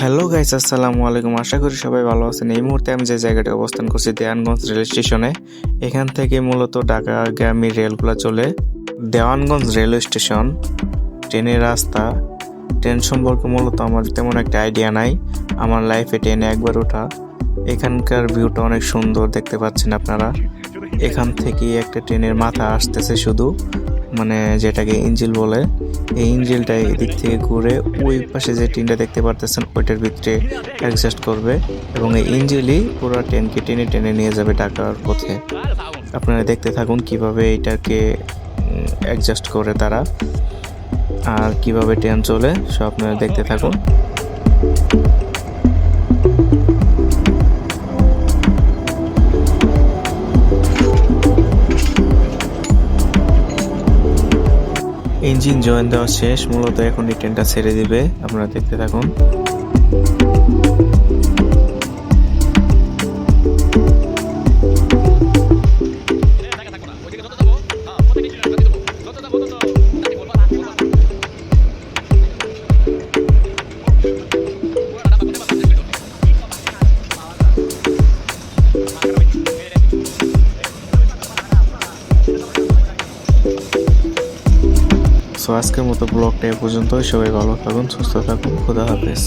Hello guys, আসসালামু আলাইকুম। আশা করি সবাই ভালো আছেন। এই মুহূর্তে আমি যে জায়গাটা অবস্থান করছি দেওয়ানগঞ্জ রেল স্টেশনে। এখান থেকে মূলত ঢাকাগামী রেলগুলো চলে। দেওয়ানগঞ্জ রেলওয়ে স্টেশন, ট্রেনের রাস্তা, ট্রেন সম্পর্কে মূলত আমার তেমন একটা আইডিয়া নাই। আমার লাইফে ট্রেনে একবার ওঠা। এখানকার ভিউটা অনেক সুন্দর দেখতে পাচ্ছেন আপনারা। এখান থেকে একটা ট্রেনের মাথা আসতেছে শুধু, মানে যেটাকে ইঞ্জিল বলে। এই ইঞ্জিলটা এদিক থেকে ঘুরে ওই পাশে যে ট্রেনটা দেখতে পারতেছেন ওইটার ভিতরে অ্যাডজাস্ট করবে, এবং এই ইঞ্জিলই পুরো ট্রেনকে টেনে টেনে নিয়ে যাবে ঢাকার পথে। আপনারা দেখতে থাকুন কিভাবে এটাকে অ্যাডজাস্ট করে তারা, আর কিভাবে ট্রেন চলে সব আপনারা দেখতে থাকুন। ইঞ্জিন জয়েন দেওয়া শেষ, মূলত এখন এই ট্রেনটা ছেড়ে দিবে। আপনারা দেখতে থাকুন। সো আজকের মতো ব্লগটা এ পর্যন্ত। সবাই ভালো থাকুন, সুস্থ থাকুন, খোদা হাফেজ।